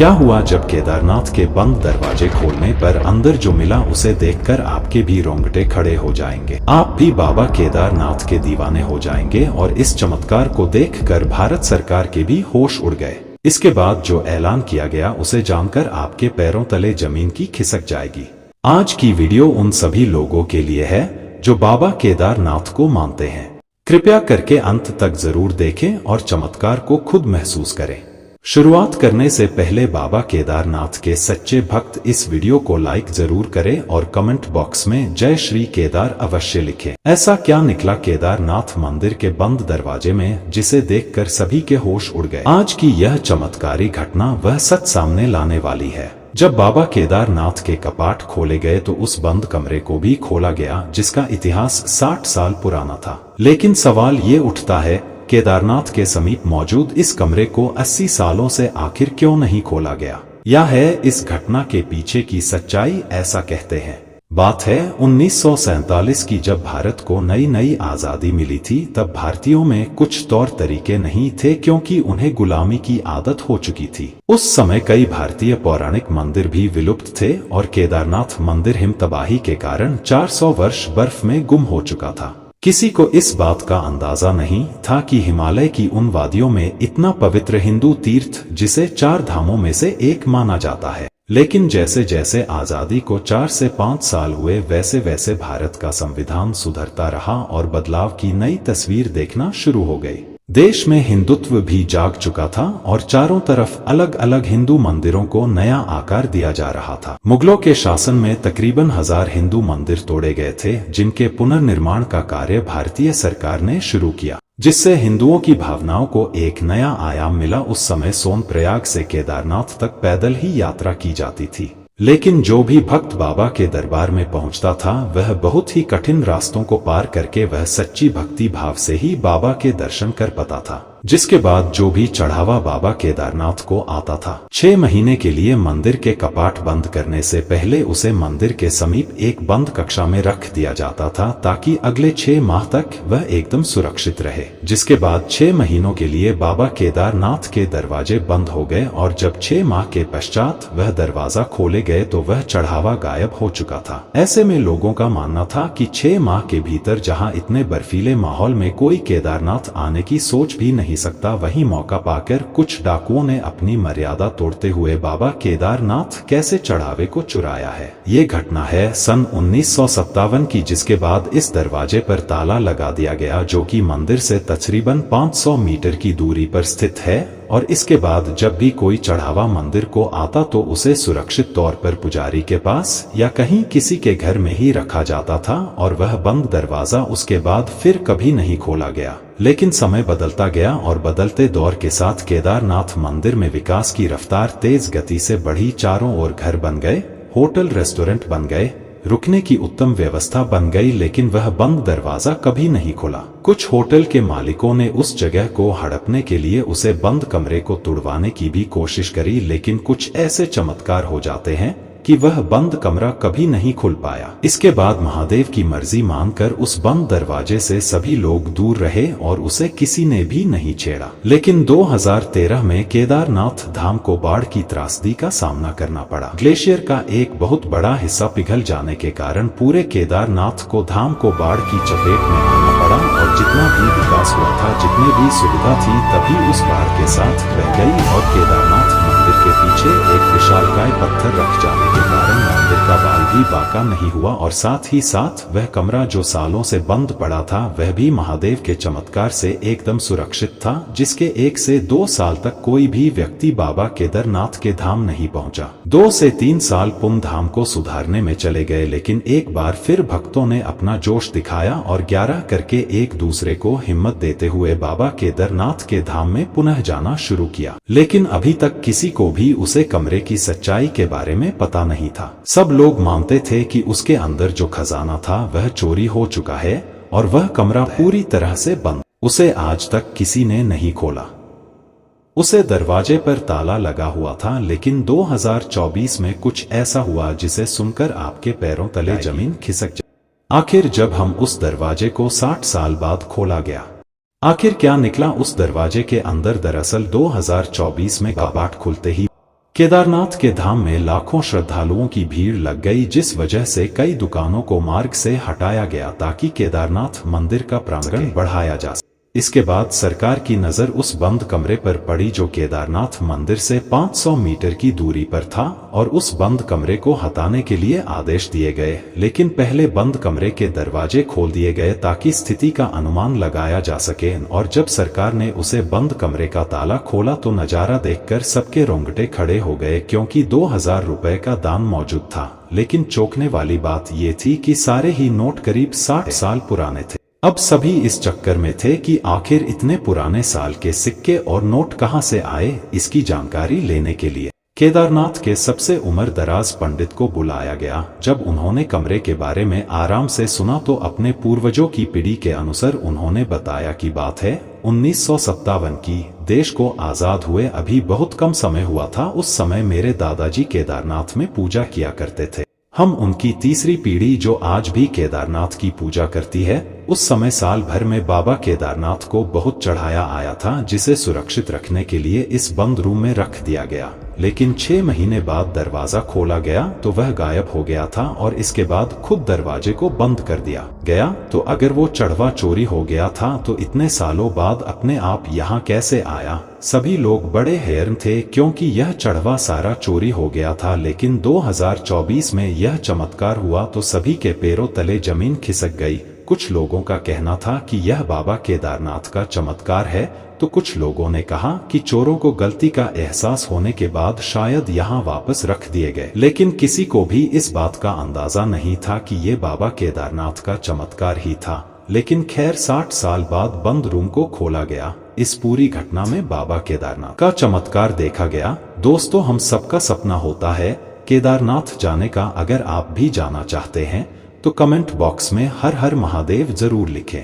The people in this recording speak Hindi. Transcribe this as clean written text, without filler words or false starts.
क्या हुआ जब केदारनाथ के बंद दरवाजे खोलने पर अंदर जो मिला उसे देखकर आपके भी रोंगटे खड़े हो जाएंगे। आप भी बाबा केदारनाथ के दीवाने हो जाएंगे और इस चमत्कार को देखकर भारत सरकार के भी होश उड़ गए। इसके बाद जो ऐलान किया गया उसे जानकर आपके पैरों तले जमीन की खिसक जाएगी। आज की वीडियो उन सभी लोगों के लिए है जो बाबा केदारनाथ को मानते हैं। कृपया करके अंत तक जरूर देखें और चमत्कार को खुद महसूस करें। शुरुआत करने से पहले बाबा केदारनाथ के सच्चे भक्त इस वीडियो को लाइक जरूर करें और कमेंट बॉक्स में जय श्री केदार अवश्य लिखें। ऐसा क्या निकला केदारनाथ मंदिर के बंद दरवाजे में जिसे देखकर सभी के होश उड़ गए। आज की यह चमत्कारी घटना वह सच सामने लाने वाली है। जब बाबा केदारनाथ के कपाट खोले गए तो उस बंद कमरे को भी खोला गया जिसका इतिहास 60 साल पुराना था। लेकिन सवाल ये उठता है, केदारनाथ के समीप मौजूद इस कमरे को 80 सालों से आखिर क्यों नहीं खोला गया? या है इस घटना के पीछे की सच्चाई? ऐसा कहते हैं। बात है 1947 की, जब भारत को नई नई आजादी मिली थी। तब भारतीयों में कुछ तौर तरीके नहीं थे क्योंकि उन्हें गुलामी की आदत हो चुकी थी। उस समय कई भारतीय पौराणिक मंदिर भी विलुप्त थे और केदारनाथ मंदिर हिम तबाही के कारण 400 वर्ष बर्फ में गुम हो चुका था। किसी को इस बात का अंदाजा नहीं था कि हिमालय की उन वादियों में इतना पवित्र हिंदू तीर्थ, जिसे 4 धामों में से एक माना जाता है। लेकिन जैसे जैसे आजादी को 4 से 5 साल हुए वैसे वैसे भारत का संविधान सुधरता रहा और बदलाव की नई तस्वीर देखना शुरू हो गई। देश में हिंदुत्व भी जाग चुका था और चारों तरफ अलग अलग हिंदू मंदिरों को नया आकार दिया जा रहा था। मुगलों के शासन में तकरीबन 1000 हिंदू मंदिर तोड़े गए थे जिनके पुनर्निर्माण का कार्य भारतीय सरकार ने शुरू किया, जिससे हिंदुओं की भावनाओं को एक नया आयाम मिला। उस समय सोनप्रयाग से केदारनाथ तक पैदल ही यात्रा की जाती थी। लेकिन जो भी भक्त बाबा के दरबार में पहुंचता था वह बहुत ही कठिन रास्तों को पार करके वह सच्ची भक्ति भाव से ही बाबा के दर्शन कर पाता था, जिसके बाद जो भी चढ़ावा बाबा केदारनाथ को आता था। 6 महीने के लिए मंदिर के कपाट बंद करने से पहले उसे मंदिर के समीप एक बंद कक्षा में रख दिया जाता था ताकि अगले 6 माह तक वह एकदम सुरक्षित रहे। जिसके बाद 6 महीनों के लिए बाबा केदारनाथ के दरवाजे बंद हो गए और जब 6 माह के पश्चात वह दरवाजा खोले गए तो वह चढ़ावा गायब हो चुका था। ऐसे में लोगों का मानना था कि 6 माह के भीतर जहां इतने बर्फीले माहौल में कोई केदारनाथ आने की सोच भी नहीं सकता, वही मौका पाकर कुछ डाकुओं ने अपनी मर्यादा तोड़ते हुए बाबा केदारनाथ कैसे चढ़ावे को चुराया है। ये घटना है सन 1957 की, जिसके बाद इस दरवाजे पर ताला लगा दिया गया जो कि मंदिर से तकरीबन 500 मीटर की दूरी पर स्थित है। और इसके बाद जब भी कोई चढ़ावा मंदिर को आता तो उसे सुरक्षित तौर पर पुजारी के पास या कहीं किसी के घर में ही रखा जाता था और वह बंद दरवाजा उसके बाद फिर कभी नहीं खोला गया। लेकिन समय बदलता गया और बदलते दौर के साथ केदारनाथ मंदिर में विकास की रफ्तार तेज गति से बढ़ी। चारों ओर घर बन गए, होटल रेस्टोरेंट बन गए, रुकने की उत्तम व्यवस्था बन गई, लेकिन वह बंद दरवाजा कभी नहीं खुला। कुछ होटल के मालिकों ने उस जगह को हड़पने के लिए उसे बंद कमरे को तुड़वाने की भी कोशिश करी, लेकिन कुछ ऐसे चमत्कार हो जाते हैं कि वह बंद कमरा कभी नहीं खुल पाया। इसके बाद महादेव की मर्जी मानकर उस बंद दरवाजे से सभी लोग दूर रहे और उसे किसी ने भी नहीं छेड़ा। लेकिन 2013 में केदारनाथ धाम को बाढ़ की त्रासदी का सामना करना पड़ा। ग्लेशियर का एक बहुत बड़ा हिस्सा पिघल जाने के कारण पूरे केदारनाथ को धाम को बाढ़ की चपेट में आना पड़ा और जितना भी विकास हुआ था, जितनी भी सुविधा थी, तभी उस बाढ़ के साथ बह गई और केदारनाथ मंदिर के पीछे एक विशालकाय पत्थर रख जाने के कारण मंदिर का बाल भी बांका नहीं हुआ और साथ ही साथ वह कमरा जो सालों से बंद पड़ा था वह भी महादेव के चमत्कार से एकदम सुरक्षित था, जिसके 1 से 2 साल तक कोई भी व्यक्ति बाबा केदारनाथ के धाम नहीं पहुंचा। 2 से 3 साल पुन धाम को सुधारने में चले गए, लेकिन एक बार फिर भक्तों ने अपना जोश दिखाया और 11 करके एक दूसरे को हिम्मत देते हुए बाबा केदारनाथ के धाम में पुनः जाना शुरू किया। लेकिन अभी तक किसी को भी उसे कमरे की सच्चाई के बारे में पता नहीं था। सब लोग मानते थे कि उसके अंदर जो खजाना था वह चोरी हो चुका है और वह कमरा पूरी तरह से बंद। उसे आज तक किसी ने नहीं खोला। उसे दरवाजे पर ताला लगा हुआ था। लेकिन 2024 में कुछ ऐसा हुआ जिसे सुनकर आपके पैरों तले जमीन खिसक जाए। आखिर जब हम उस दरवाजे को 60 साल बाद खोला गया, आखिर क्या निकला उस दरवाजे के अंदर? दरअसल 2024 में कपाट खुलते ही केदारनाथ के धाम में लाखों श्रद्धालुओं की भीड़ लग गई, जिस वजह से कई दुकानों को मार्ग से हटाया गया ताकि केदारनाथ मंदिर का प्रांगण बढ़ाया जा सके। इसके बाद सरकार की नजर उस बंद कमरे पर पड़ी जो केदारनाथ मंदिर से 500 मीटर की दूरी पर था, और उस बंद कमरे को हटाने के लिए आदेश दिए गए। लेकिन पहले बंद कमरे के दरवाजे खोल दिए गए ताकि स्थिति का अनुमान लगाया जा सके, और जब सरकार ने उसे बंद कमरे का ताला खोला तो नजारा देखकर सबके रोंगटे खड़े हो गए, क्योंकि 2000 रुपए का दान मौजूद था। लेकिन चौंकने वाली बात ये थी कि सारे ही नोट करीब 60 साल पुराने थे। अब सभी इस चक्कर में थे कि आखिर इतने पुराने साल के सिक्के और नोट कहां से आए। इसकी जानकारी लेने के लिए केदारनाथ के सबसे उम्र दराज पंडित को बुलाया गया। जब उन्होंने कमरे के बारे में आराम से सुना तो अपने पूर्वजों की पीढ़ी के अनुसार उन्होंने बताया कि बात है 1957 की। देश को आजाद हुए अभी बहुत कम समय हुआ था। उस समय मेरे दादाजी केदारनाथ में पूजा किया करते थे। हम उनकी तीसरी पीढ़ी जो आज भी केदारनाथ की पूजा करती है। उस समय साल भर में बाबा केदारनाथ को बहुत चढ़ाया आया था, जिसे सुरक्षित रखने के लिए इस बंद रूम में रख दिया गया। लेकिन 6 महीने बाद दरवाजा खोला गया तो वह गायब हो गया था, और इसके बाद खुद दरवाजे को बंद कर दिया गया। तो अगर वो चढ़वा चोरी हो गया था तो इतने सालों बाद अपने आप यहाँ कैसे आया? सभी लोग बड़े हैरान थे, क्योंकि यह चढ़वा सारा चोरी हो गया था। लेकिन 2024 में यह चमत्कार हुआ तो सभी के पैरों तले जमीन खिसक गई। कुछ लोगों का कहना था कि यह बाबा केदारनाथ का चमत्कार है, तो कुछ लोगों ने कहा कि चोरों को गलती का एहसास होने के बाद शायद यहाँ वापस रख दिए गए। लेकिन किसी को भी इस बात का अंदाजा नहीं था कि ये बाबा केदारनाथ का चमत्कार ही था। लेकिन खैर 60 साल बाद बंद रूम को खोला गया। इस पूरी घटना में बाबा केदारनाथ का चमत्कार देखा गया। दोस्तों, हम सबका सपना होता है केदारनाथ जाने का। अगर आप भी जाना चाहते हैं तो कमेंट बॉक्स में हर हर महादेव जरूर लिखें।